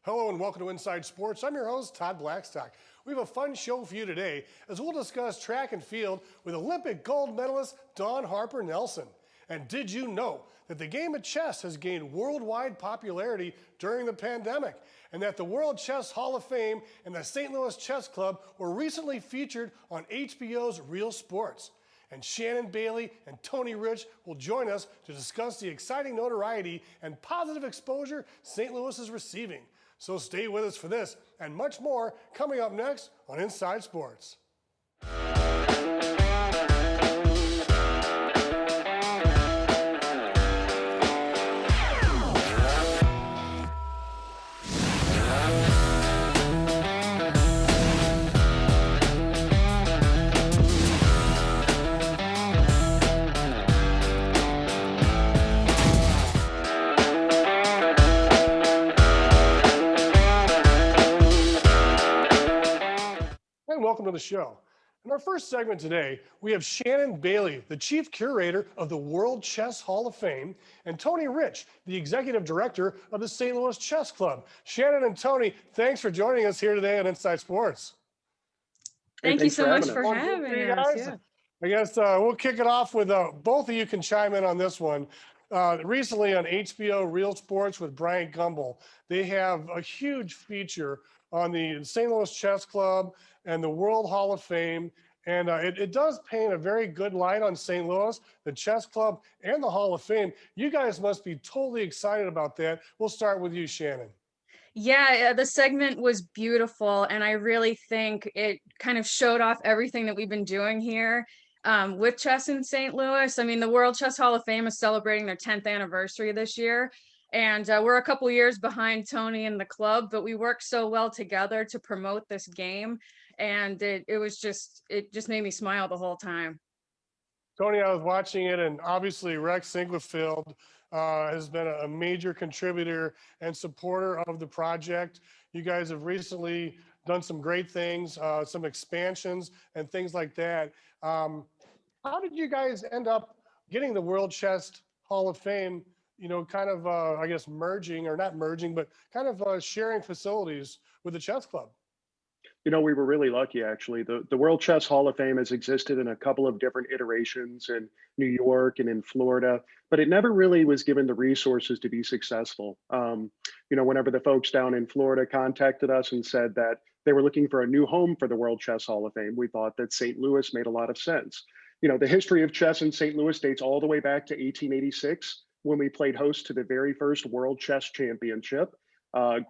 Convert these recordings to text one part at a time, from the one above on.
Hello and welcome to Inside Sports. I'm your host, Todd Blackstock. We have a fun show for you today as we'll discuss track and field with Olympic gold medalist Dawn Harper-Nelson. And did you know that the game of chess has gained worldwide popularity during the pandemic, and that the World Chess Hall of Fame and the St. Louis Chess Club were recently featured on HBO's Real Sports? And Shannon Bailey and Tony Rich will join us to discuss the exciting notoriety and positive exposure St. Louis is receiving. So stay with us for this and much more coming up next on Inside Sports. Welcome to the show. In our first segment today, we have Shannon Bailey, the Chief Curator of the World Chess Hall of Fame, and Tony Rich, the Executive Director of the St. Louis Chess Club. Shannon and Tony, thanks for joining us here today on Inside Sports. Thank you so much for having us. Yeah. I guess we'll kick it off with both of you can chime in on this one. Recently on HBO Real Sports with Brian Gumbel, they have a huge feature on the St. Louis Chess Club and the World Hall of Fame. And it does paint a very good light on St. Louis, the Chess Club, and the Hall of Fame. You guys must be totally excited about that. We'll start with you, Shannon. Yeah, the segment was beautiful. And I really think it kind of showed off everything that we've been doing here with chess in St. Louis. I mean, the World Chess Hall of Fame is celebrating their 10th anniversary this year. And we're a couple years behind Tony and the club, but we worked so well together to promote this game. And it just made me smile the whole time. Tony, I was watching it, and obviously Rex Singlefeld has been a major contributor and supporter of the project. You guys have recently done some great things, some expansions and things like that. How did you guys end up getting the World Chess Hall of Fame, you know, kind of, I guess, merging, or not merging, but kind of sharing facilities with the chess club? You know, we were really lucky, actually. The World Chess Hall of Fame has existed in a couple of different iterations in New York and in Florida, but it never really was given the resources to be successful. You know, whenever the folks down in Florida contacted us and said that they were looking for a new home for the World Chess Hall of Fame, we thought that St. Louis made a lot of sense. You know, the history of chess in St. Louis dates all the way back to 1886, when we played host to the very first World Chess Championship.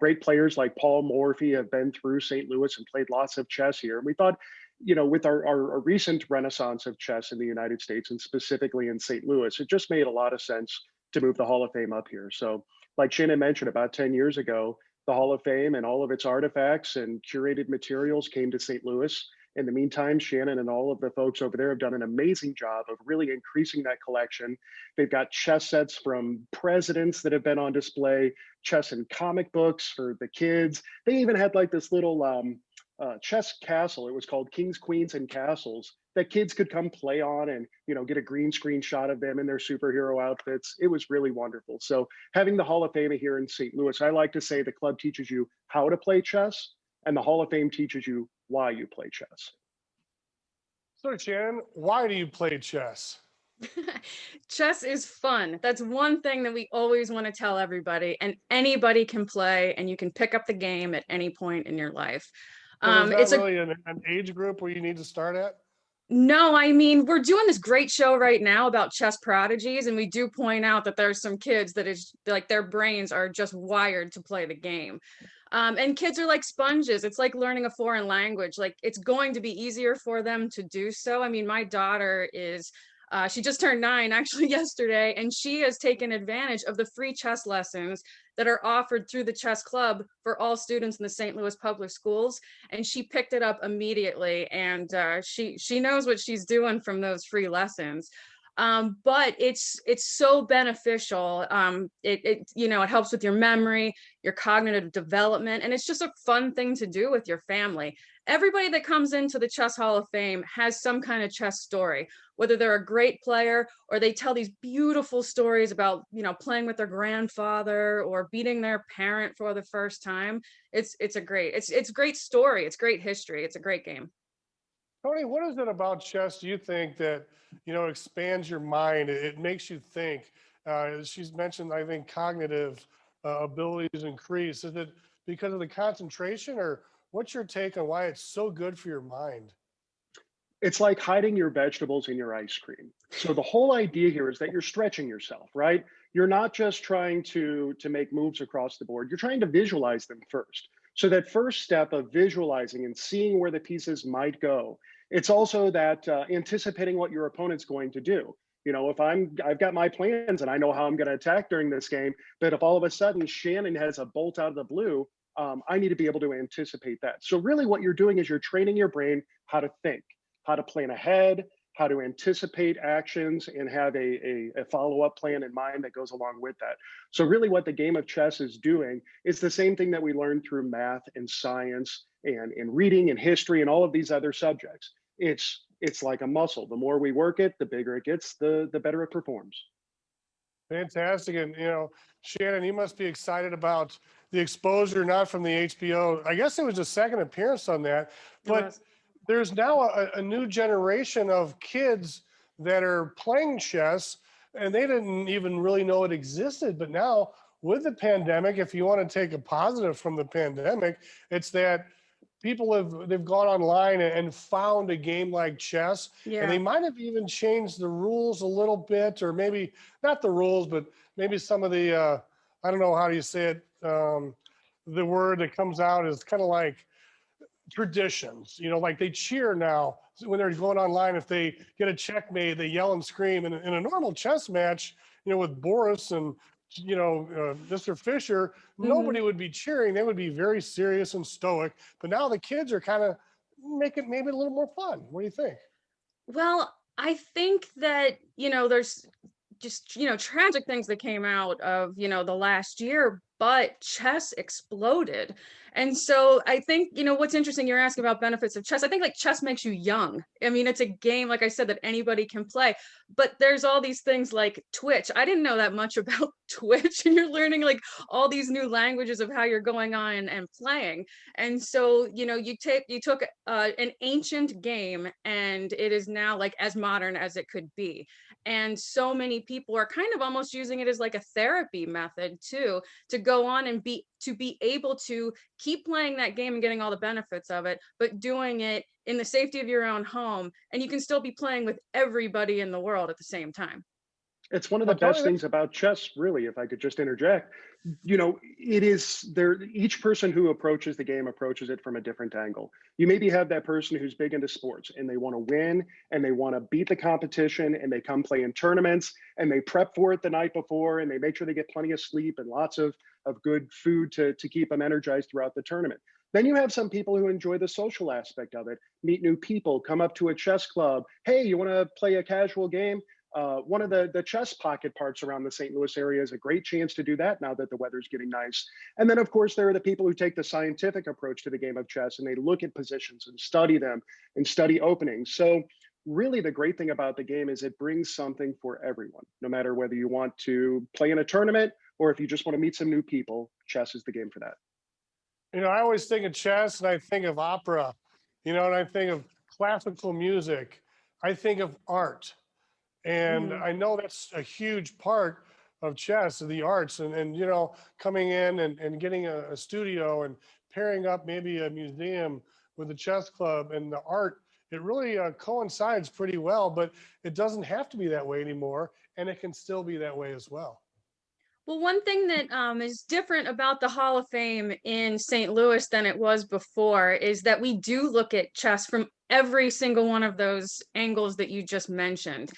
Great players like Paul Morphy have been through St. Louis and played lots of chess here. And we thought, you know, with our recent renaissance of chess in the United States and specifically in St. Louis, it just made a lot of sense to move the Hall of Fame up here. So like Shannon mentioned, about 10 years ago, the Hall of Fame and all of its artifacts and curated materials came to St. Louis. In the meantime, Shannon and all of the folks over there have done an amazing job of really increasing that collection. They've got chess sets from presidents that have been on display, chess and comic books for the kids. They even had like this little chess castle. It was called Kings, Queens, and Castles that kids could come play on and, you know, get a green screen shot of them in their superhero outfits. It was really wonderful. So having the Hall of Fame here in St. Louis, I like to say the club teaches you how to play chess, and the Hall of Fame teaches you why you play chess. So Shannon, why do you play chess? Chess is fun. That's one thing that we always want to tell everybody, and anybody can play, and you can pick up the game at any point in your life. So it's not really an age group where you need to start at? No, I mean, we're doing this great show right now about chess prodigies, and we do point out that there's some kids that is like their brains are just wired to play the game. And kids are like sponges. It's like learning a foreign language. Like, it's going to be easier for them to do so. I mean, my daughter is, she just turned 9 actually yesterday, and she has taken advantage of the free chess lessons that are offered through the chess club for all students in the St. Louis public schools. And she picked it up immediately, and she knows what she's doing from those free lessons. But it's so beneficial. It helps with your memory, your cognitive development, and it's just a fun thing to do with your family. Everybody that comes into the Chess Hall of Fame has some kind of chess story, whether they're a great player or they tell these beautiful stories about, playing with their grandfather or beating their parent for the first time. It's a great story. It's great history. It's a great game. Tony, what is it about chess do you think that, expands your mind? It makes you think. She's mentioned, I think, cognitive abilities increase. Is it because of the concentration, or what's your take on why it's so good for your mind? It's like hiding your vegetables in your ice cream. So the whole idea here is that you're stretching yourself, right? You're not just trying to make moves across the board. You're trying to visualize them first. So that first step of visualizing and seeing where the pieces might go. It's also that anticipating what your opponent's going to do. If I've got my plans and I know how I'm going to attack during this game, but if all of a sudden Shannon has a bolt out of the blue, I need to be able to anticipate that. So really what you're doing is you're training your brain how to think, how to plan ahead, how to anticipate actions, and have a follow-up plan in mind that goes along with that. So really what the game of chess is doing is the same thing that we learn through math and science and reading and history and all of these other subjects. It's like a muscle. The more we work it, the bigger it gets, the better it performs. Fantastic. And, Shannon, you must be excited about the exposure, not from the HBO. I guess it was a second appearance on that, but there's now a new generation of kids that are playing chess, and they didn't even really know it existed. But now with the pandemic, if you want to take a positive from the pandemic, it's that they've gone online and found a game like chess, and they might have even changed the rules a little bit, or maybe not the rules, but maybe some of the I don't know, how do you say it, the word that comes out is kind of like traditions, like they cheer now when they're going online. If they get a checkmate, they yell and scream. And in a normal chess match, with Boris and Mr. Fisher, nobody would be cheering. They would be very serious and stoic. But now the kids are kind of making it maybe a little more fun. What do you think? Well, I think that, there's just, tragic things that came out of, the last year, but chess exploded. And so I think, what's interesting, you're asking about benefits of chess. I think like chess makes you young. I mean, it's a game, like I said, that anybody can play, but there's all these things like Twitch. I didn't know that much about Twitch, and you're learning like all these new languages of how you're going on and playing. And so, you took an ancient game, and it is now like as modern as it could be. And so many people are kind of almost using it as like a therapy method too, to go on and be able to keep playing that game and getting all the benefits of it, but doing it in the safety of your own home. And you can still be playing with everybody in the world at the same time. It's one of the best things about chess, really, if I could just interject. It is there, each person who approaches the game approaches it from a different angle. You maybe have that person who's big into sports and they want to win and they want to beat the competition, and they come play in tournaments and they prep for it the night before, and they make sure they get plenty of sleep and lots of good food to keep them energized throughout the tournament. Then you have some people who enjoy the social aspect of it, meet new people, come up to a chess club. Hey, you want to play a casual game? One of the chess pocket parks around the St. Louis area is a great chance to do that now that the weather's getting nice. And then, of course, there are the people who take the scientific approach to the game of chess, and they look at positions and study them and study openings. So really the great thing about the game is it brings something for everyone, no matter whether you want to play in a tournament or if you just want to meet some new people. Chess is the game for that. I always think of chess and I think of opera, and I think of classical music. I think of art. And I know that's a huge part of chess, the arts, and coming in and getting a studio and pairing up maybe a museum with a chess club and the art. It really coincides pretty well, but it doesn't have to be that way anymore, and it can still be that way as well. Well, one thing that is different about the Hall of Fame in St. Louis than it was before is that we do look at chess from every single one of those angles that you just mentioned.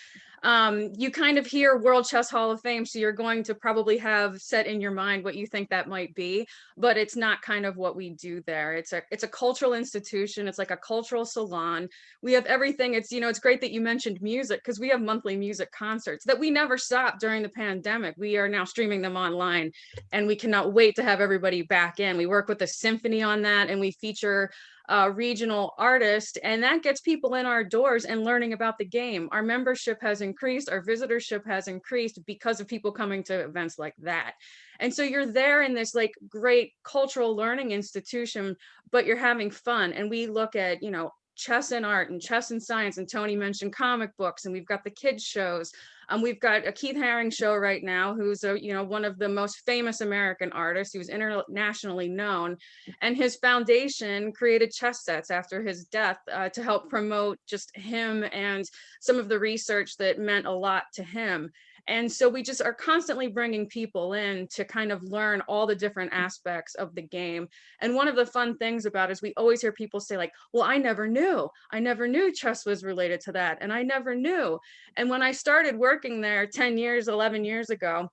You kind of hear World Chess Hall of Fame, so you're going to probably have set in your mind what you think that might be, but it's not kind of what we do there. It's a cultural institution. It's like a cultural salon. We have everything. It's, you know, it's great that you mentioned music, because we have monthly music concerts that we never stopped during the pandemic. We are now streaming them online, and we cannot wait to have everybody back in. We work with the symphony on that, and we feature regional artist, and that gets people in our doors and learning about the game. Our membership has increased, our visitorship has increased because of people coming to events like that. And so you're there in this like great cultural learning institution, but you're having fun. And we look at, you know, chess and art and chess and science, and Tony mentioned comic books, and we've got the kids shows. We've got a Keith Haring show right now, who's a, you know, one of the most famous American artists. He was internationally known, and his foundation created chess sets after his death to help promote just him and some of the research that meant a lot to him. And so we just are constantly bringing people in to kind of learn all the different aspects of the game. And one of the fun things about it is we always hear people say like, well, I never knew chess was related to that. And I never knew. And when I started working there 10 years, 11 years ago,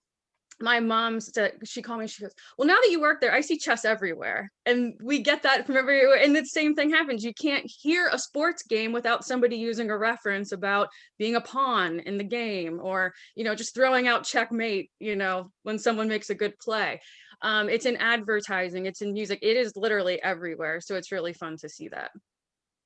my mom said, she called me, she goes, well, now that you work there, I see chess everywhere. And we get that from everywhere. And the same thing happens. You can't hear a sports game without somebody using a reference about being a pawn in the game, or, you know, just throwing out checkmate, you know, when someone makes a good play. It's in advertising, it's in music, it is literally everywhere. So it's really fun to see that.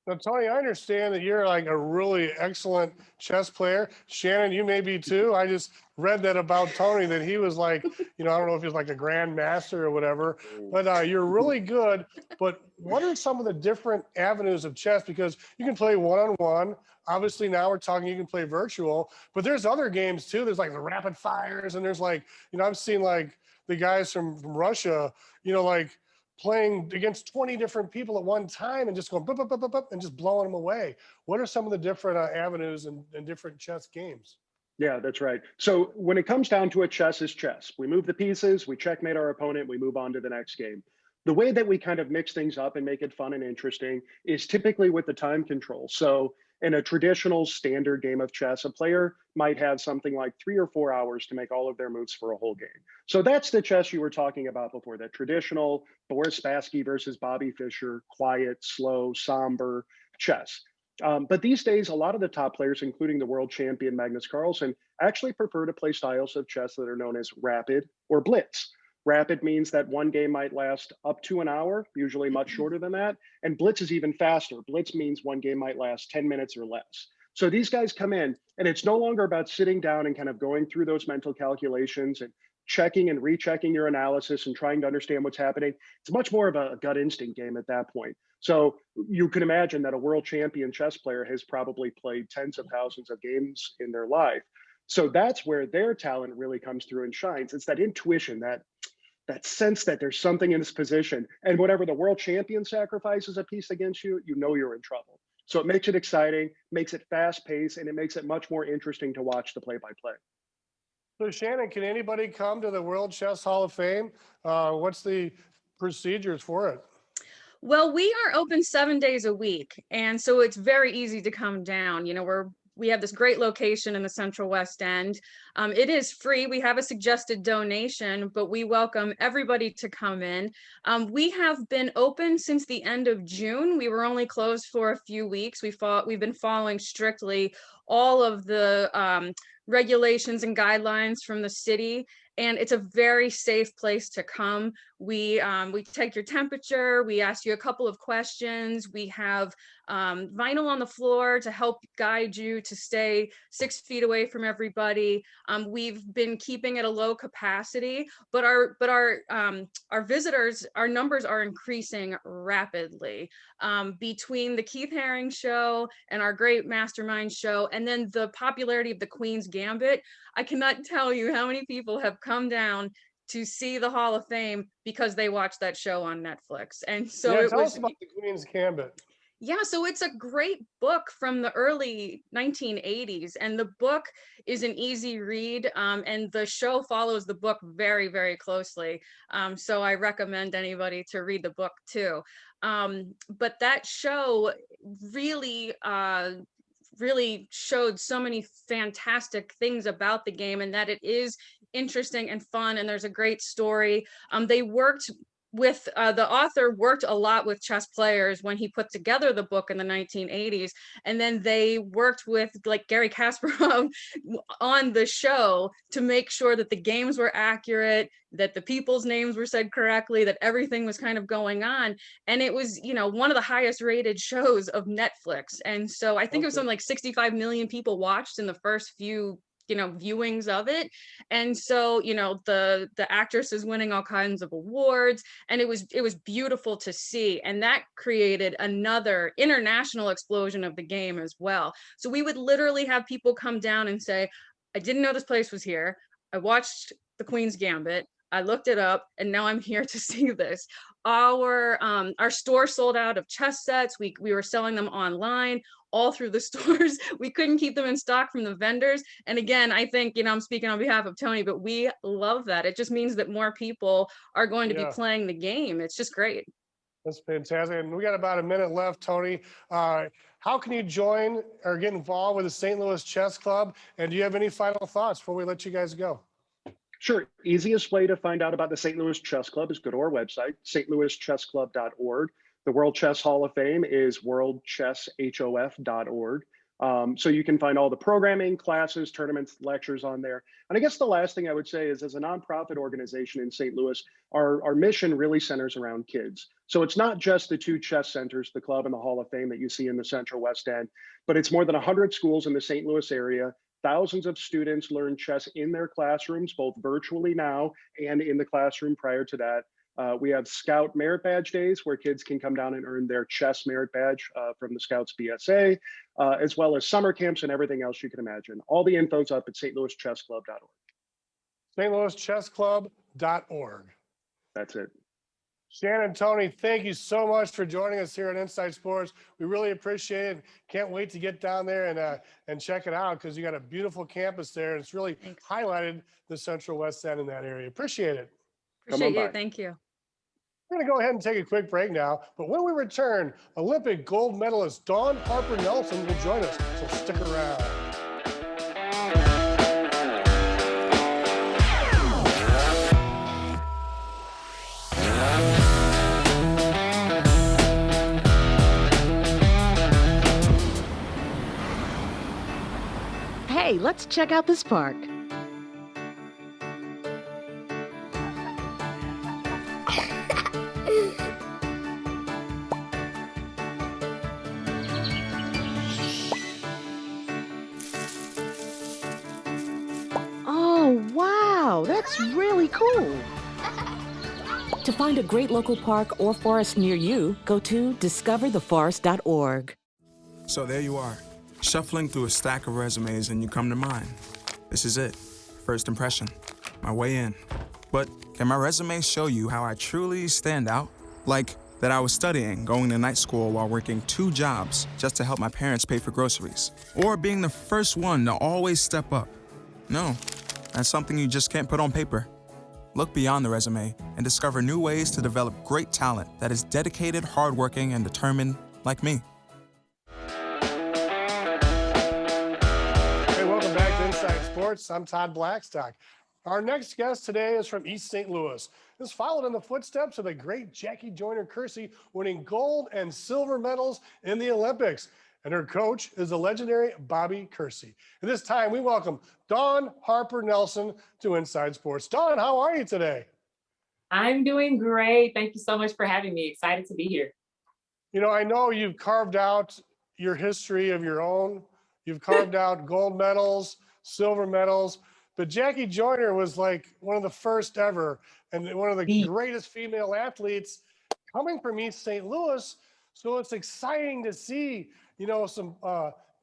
Now, Tony, I understand that you're like a really excellent chess player. Shannon, you may be too. I just read that about Tony, that he was like, you know, I don't know if he's like a grandmaster or whatever, but you're really good. But what are some of the different avenues of chess? Because you can play one-on-one. Obviously, now we're talking, you can play virtual, but there's other games too. There's like the rapid fires, and there's like, you know, I've seen like the guys from Russia, you know, like playing against 20 different people at one time and just going bup, bup, bup, bup, bup, and just blowing them away. What are some of the different avenues and different chess games? Yeah, that's right. So when it comes down to it, chess is chess. We move the pieces, we checkmate our opponent, we move on to the next game. The way that we kind of mix things up and make it fun and interesting is typically with the time control. So in a traditional standard game of chess, a player might have something like 3 or 4 hours to make all of their moves for a whole game. So that's the chess you were talking about before, that traditional Boris Spassky versus Bobby Fischer, quiet, slow, somber chess. But these days, a lot of the top players, including the world champion Magnus Carlsen, actually prefer to play styles of chess that are known as rapid or blitz. Rapid means that one game might last up to an hour, usually much shorter than that. And blitz is even faster. Blitz means one game might last 10 minutes or less. So these guys come in, and it's no longer about sitting down and kind of going through those mental calculations and checking and rechecking your analysis and trying to understand what's happening. It's much more of a gut instinct game at that point. So you can imagine that a world champion chess player has probably played tens of thousands of games in their life. So that's where their talent really comes through and shines. It's that intuition, that sense that there's something in this position, and whatever the world champion sacrifices a piece against you, you know you're in trouble. So it makes it exciting, makes it fast paced, and it makes it much more interesting to watch the play by play. So Shannon, can anybody come to the World Chess Hall of Fame? What's the procedures for it? Well, we are open 7 days a week, and so it's very easy to come down. You know, we have this great location in the Central West End. It is free. We have a suggested donation, but we welcome everybody to come in. We have been open since the end of June. We were only closed for a few weeks. We've been following strictly all of the regulations and guidelines from the city, and it's a very safe place to come. We take your temperature, we ask you a couple of questions, we have vinyl on the floor to help guide you to stay 6 feet away from everybody. We've been keeping it a low capacity, but our visitors, our numbers are increasing rapidly. Between the Keith Haring show and our great mastermind show, and then the popularity of the Queen's Gambit, I cannot tell you how many people have come down to see the Hall of Fame because they watched that show on Netflix. And so yeah, tell us about the Queen's Gambit. Yeah, so it's a great book from the early 1980s, and the book is an easy read, and the show follows the book very, very closely. So I recommend anybody to read the book too. But that show really really showed so many fantastic things about the game, and that it is interesting and fun, and there's a great story. They worked with the author worked a lot with chess players when he put together the book in the 1980s, and then they worked with like Gary Kasparov on the show to make sure that the games were accurate, that the people's names were said correctly, that everything was kind of going on. And it was, you know, one of the highest rated shows of Netflix. And so I think it was something like 65 million people watched in the first few, you know, viewings of it. And so, you know, the actress is winning all kinds of awards, and it was beautiful to see. And that created another international explosion of the game as well. So we would literally have people come down and say, I didn't know this place was here. I watched the Queen's Gambit, I looked it up, and now I'm here to see this. Our store sold out of chess sets. We were selling them online all through the stores. We couldn't keep them in stock from the vendors. And again, I think, you know, I'm speaking on behalf of Tony, but we love that. It just means that more people are going to be playing the game. It's just great. That's fantastic. And we got about a minute left, Tony. How can you join or get involved with the St. Louis Chess Club? And do you have any final thoughts before we let you guys go? Sure. Easiest way to find out about the St. Louis Chess Club is go to our website, stlouischessclub.org. The World Chess Hall of Fame is worldchesshof.org. So you can find all the programming, classes, tournaments, lectures on there. And I guess the last thing I would say is, as a nonprofit organization in St. Louis, our mission really centers around kids. So it's not just the two chess centers, the club and the Hall of Fame that you see in the Central West End, but it's more than 100 schools in the St. Louis area. Thousands of students learn chess in their classrooms, both virtually now and in the classroom prior to that. We have Scout Merit Badge Days where kids can come down and earn their chess merit badge from the Scouts BSA, as well as summer camps and everything else you can imagine. All the info's up at stlouischessclub.org. stlouischessclub.org. That's it. Shannon, Tony, thank you so much for joining us here at Inside Sports. We really appreciate it. Can't wait to get down there and check it out, because you got a beautiful campus there, and it's really highlighted the Central West End in that area. Appreciate it. Appreciate you. Thank you. We're going to go ahead and take a quick break now, but when we return, Olympic gold medalist Dawn Harper-Nelson will join us, so stick around. Hey, let's check out this park. Oh, wow, that's really cool. To find a great local park or forest near you, go to discovertheforest.org. So there you are, shuffling through a stack of resumes, and you come to mine. This is it. First impression. My way in. But can my resume show you how I truly stand out? Like that I was studying, going to night school while working 2 jobs just to help my parents pay for groceries. Or being the first one to always step up. No, that's something you just can't put on paper. Look beyond the resume and discover new ways to develop great talent that is dedicated, hardworking, and determined like me. Inside Sports. I'm Todd Blackstock. Our next guest today is from East St. Louis. This followed in the footsteps of the great Jackie Joyner-Kersee, winning gold and silver medals in the Olympics. And her coach is the legendary Bobby Kersee. At this time, we welcome Dawn Harper-Nelson to Inside Sports. Dawn, how are you today? I'm doing great. Thank you so much for having me. Excited to be here. You know, I know you've carved out your history of your own. You've carved out gold medals, silver medals, but Jackie Joyner was like one of the first ever and one of the greatest female athletes coming from East St. Louis. So it's exciting to see, you know, some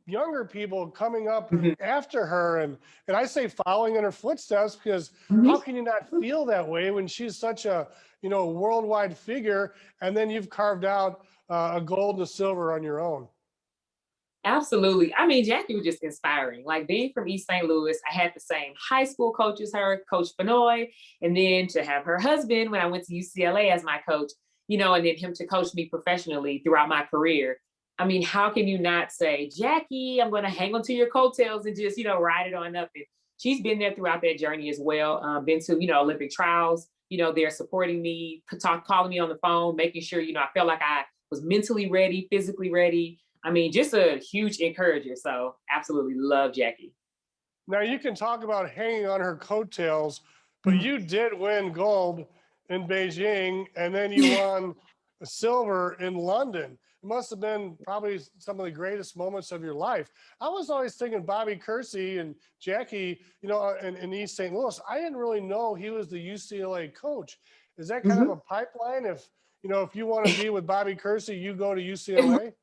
younger people coming up after her. And I say following in her footsteps, because how can you not feel that way when she's such a, you know, worldwide figure, and then you've carved out a gold and a silver on your own? Absolutely. I mean, Jackie was just inspiring. Like, being from East St. Louis, I had the same high school coach as her, Coach Benoit, and then to have her husband when I went to UCLA as my coach, you know, and then him to coach me professionally throughout my career. I mean, how can you not say, Jackie, I'm going to hang onto your coattails and just, ride it on up. And she's been there throughout that journey as well. Been to, Olympic trials, they're supporting me, calling me on the phone, making sure, I felt like I was mentally ready, physically ready. I mean, just a huge encourager. So absolutely love Jackie. Now you can talk about hanging on her coattails, but you did win gold in Beijing, and then you won silver in London. It must have been probably some of the greatest moments of your life. I was always thinking Bobby Kersee and Jackie, in East St. Louis. I didn't really know he was the UCLA coach. Is that kind of a pipeline? If you want to be with Bobby Kersee, you go to UCLA?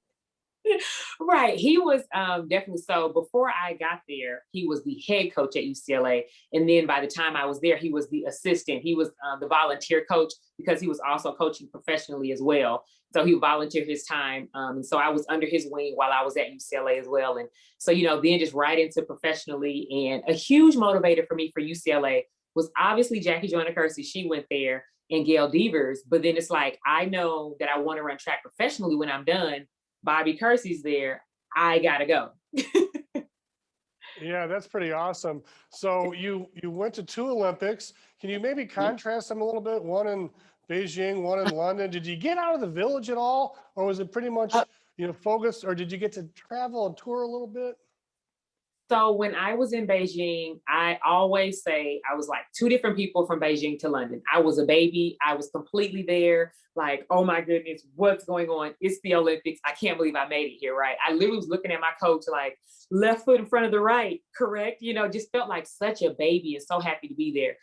Right. He was definitely so. Before I got there, he was the head coach at UCLA. And then by the time I was there, he was the assistant. He was the volunteer coach because he was also coaching professionally as well. So he volunteered his time. And so I was under his wing while I was at UCLA as well. And so, then just right into professionally. And a huge motivator for me for UCLA was obviously Jackie Joyner-Kersee. She went there, and Gail Devers. But then it's like, I know that I want to run track professionally when I'm done. Bobby Kersee's there, I gotta go. Yeah, that's pretty awesome. So you went to 2 Olympics. Can you maybe contrast them a little bit? One in Beijing, one in London. Did you get out of the village at all, or was it pretty much focused, or did you get to travel and tour a little bit? So when I was in Beijing, I always say I was like 2 different people from Beijing to London. I was a baby. I was completely there. Like, oh my goodness, what's going on? It's the Olympics. I can't believe I made it here, right? I literally was looking at my coach like, left foot in front of the right, correct? Just felt like such a baby and so happy to be there.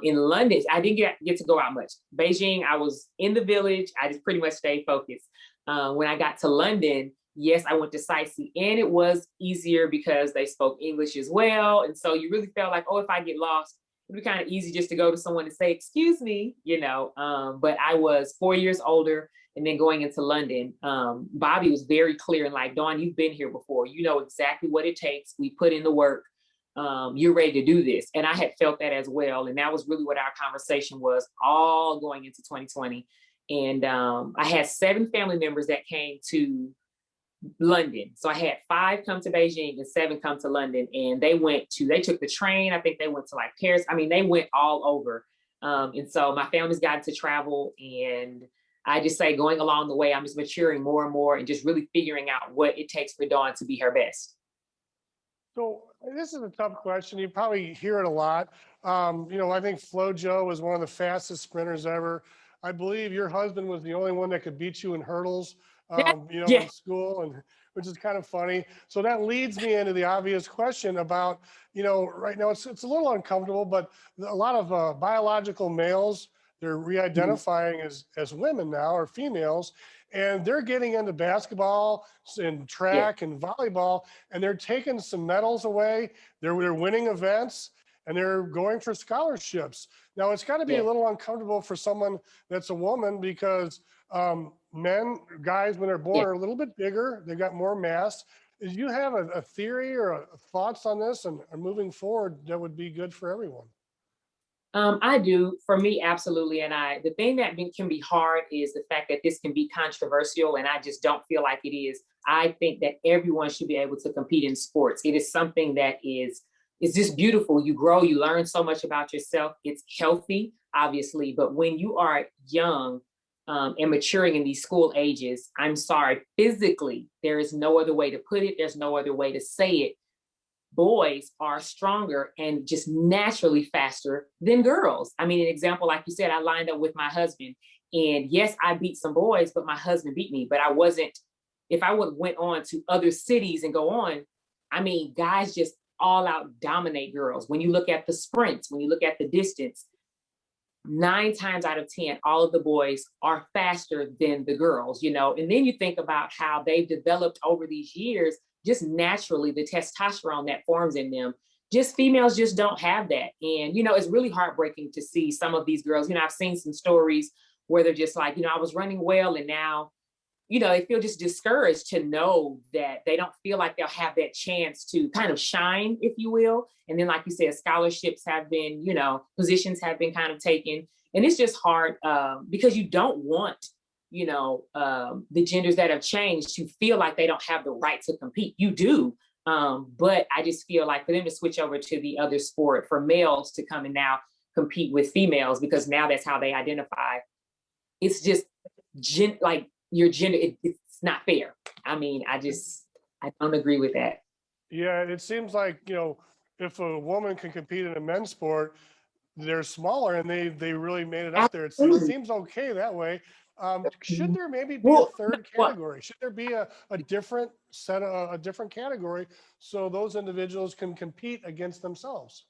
In London, I didn't get to go out much. Beijing, I was in the village. I just pretty much stayed focused. When I got to London, yes, I went to sightsee, and it was easier because they spoke English as well. And so you really felt like, oh, if I get lost, it'd be kind of easy just to go to someone and say, excuse me, but I was 4 years older. And then going into London, Bobby was very clear and like, Dawn, you've been here before. You know exactly what it takes. We put in the work. You're ready to do this. And I had felt that as well. And that was really what our conversation was all going into 2020. And I had 7 family members that came to London. So I had 5 come to Beijing and 7 come to London, and they took the train. I think they went to like Paris. I mean, they went all over. And so my family's gotten to travel, and I just say going along the way, I'm just maturing more and more and just really figuring out what it takes for Dawn to be her best. So this is a tough question. You probably hear it a lot. I think FloJo was one of the fastest sprinters ever. I believe your husband was the only one that could beat you in hurdles. In school, and which is kind of funny. So that leads me into the obvious question about, right now it's a little uncomfortable, but a lot of biological males, they're re-identifying as women now, or females, and they're getting into basketball and track and volleyball, and they're taking some medals away. They're winning events, and they're going for scholarships. Now it's got to be a little uncomfortable for someone that's a woman, because guys, when they're born, are a little bit bigger. They've got more mass. Do you have a theory or thoughts on this and moving forward that would be good for everyone? I do. For me, absolutely. And the thing that can be hard is the fact that this can be controversial, and I just don't feel like it is. I think that everyone should be able to compete in sports. It is something that is just beautiful. You grow, you learn so much about yourself. It's healthy, obviously, but when you are young, and maturing in these school ages, I'm sorry, physically, there is no other way to put it. There's no other way to say it. Boys are stronger and just naturally faster than girls. I mean, an example, like you said, I lined up with my husband, and yes, I beat some boys, but my husband beat me. But I wasn't, if I would went on to other cities and go on, I mean, guys just all out dominate girls. When you look at the sprints, when you look at the distance, 9 times out of 10, all of the boys are faster than the girls, and then you think about how they've developed over these years, just naturally, the testosterone that forms in them, just females just don't have that. And, it's really heartbreaking to see some of these girls. I've seen some stories where they're just like, I was running well, and now, they feel just discouraged to know that they don't feel like they'll have that chance to kind of shine, if you will. And then, like you said, scholarships have been, positions have been kind of taken. And it's just hard because you don't want the genders that have changed to feel like they don't have the right to compete. You do. But I just feel like for them to switch over to the other sport, for males to come and now compete with females, because now that's how they identify. It's just like your gender, it's not fair. I mean, I don't agree with that. Yeah, it seems like, if a woman can compete in a men's sport, they're smaller and they really made it up there. It seems okay that way. Should there maybe be a third category? Should there be a different a different category so those individuals can compete against themselves?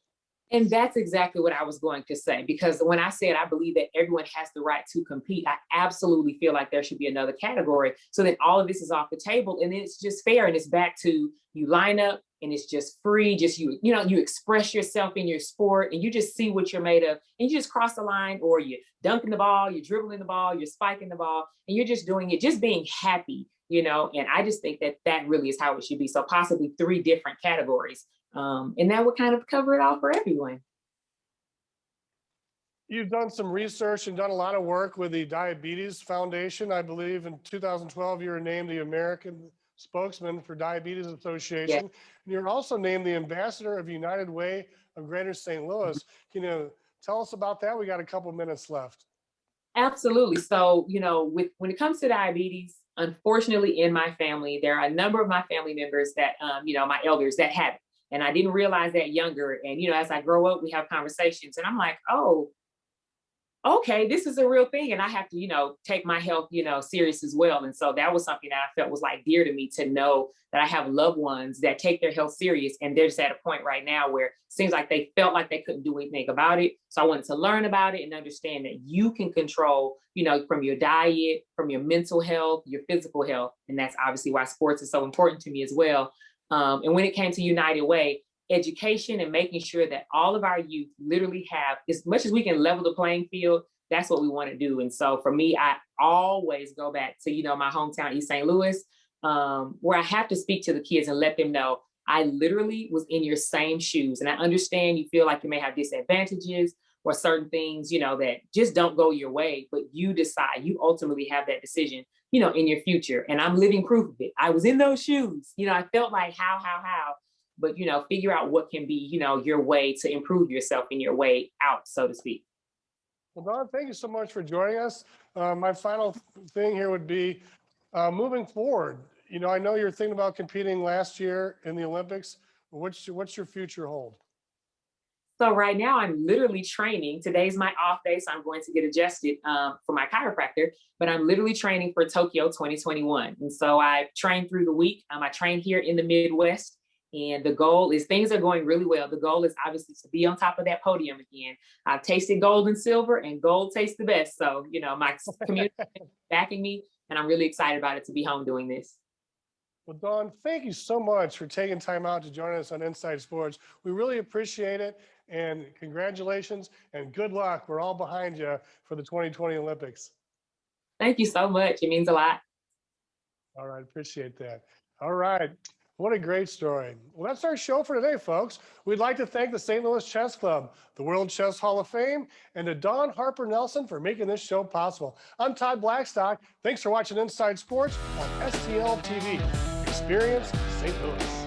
And that's exactly what I was going to say, because when I said I believe that everyone has the right to compete, I absolutely feel like there should be another category. So that all of this is off the table, and then it's just fair, and it's back to you line up and it's just free. Just you express yourself in your sport and you just see what you're made of, and you just cross the line, or you're dunking the ball, you're dribbling the ball, you're spiking the ball, and you're just doing it, just being happy, and I just think that that really is how it should be. So possibly 3 different categories. And that would kind of cover it all for everyone. You've done some research and done a lot of work with the Diabetes Foundation. I believe in 2012, you were named the American spokesman for Diabetes Association. Yes. And you're also named the ambassador of United Way of Greater St. Louis. Can you tell us about that? We got a couple minutes left. Absolutely. So, when it comes to diabetes, unfortunately in my family, there are a number of my family members that, my elders that have it. And I didn't realize that younger. And, as I grow up, we have conversations and I'm like, oh, okay, this is a real thing. And I have to, take my health, serious as well. And so that was something that I felt was like dear to me, to know that I have loved ones that take their health serious. And they're just at a point right now where it seems like they felt like they couldn't do anything about it. So I wanted to learn about it and understand that you can control, from your diet, from your mental health, your physical health. And that's obviously why sports is so important to me as well. And when it came to United Way, education and making sure that all of our youth literally have, as much as we can level the playing field, that's what we want to do. And so for me, I always go back to, my hometown, East St. Louis, where I have to speak to the kids and let them know I literally was in your same shoes. And I understand you feel like you may have disadvantages or certain things, that just don't go your way, but you decide, you ultimately have that decision, in your future. And I'm living proof of it. I was in those shoes, I felt like how, but, figure out what can be, your way to improve yourself in your way out, so to speak. Well, Don, thank you so much for joining us. My final thing here would be moving forward. I know you're thinking about competing last year in the Olympics. What's your future hold? So right now I'm literally training. Today's my off day, so I'm going to get adjusted for my chiropractor, but I'm literally training for Tokyo 2021. And so I train through the week. I train here in the Midwest, and the goal is, things are going really well. The goal is obviously to be on top of that podium again. I've tasted gold and silver, and gold tastes the best. So, my community is backing me, and I'm really excited about it to be home doing this. Well, Dawn, thank you so much for taking time out to join us on Inside Sports. We really appreciate it, and congratulations and good luck. We're all behind you for the 2020 Olympics. Thank you so much. It means a lot. All right, appreciate that. All right, what a great story. Well, that's our show for today, folks. We'd like to thank the St. Louis Chess Club, the World Chess Hall of Fame, and to Dawn Harper-Nelson for making this show possible. I'm Todd Blackstock. Thanks for watching Inside Sports on STL TV. Experience St. Louis.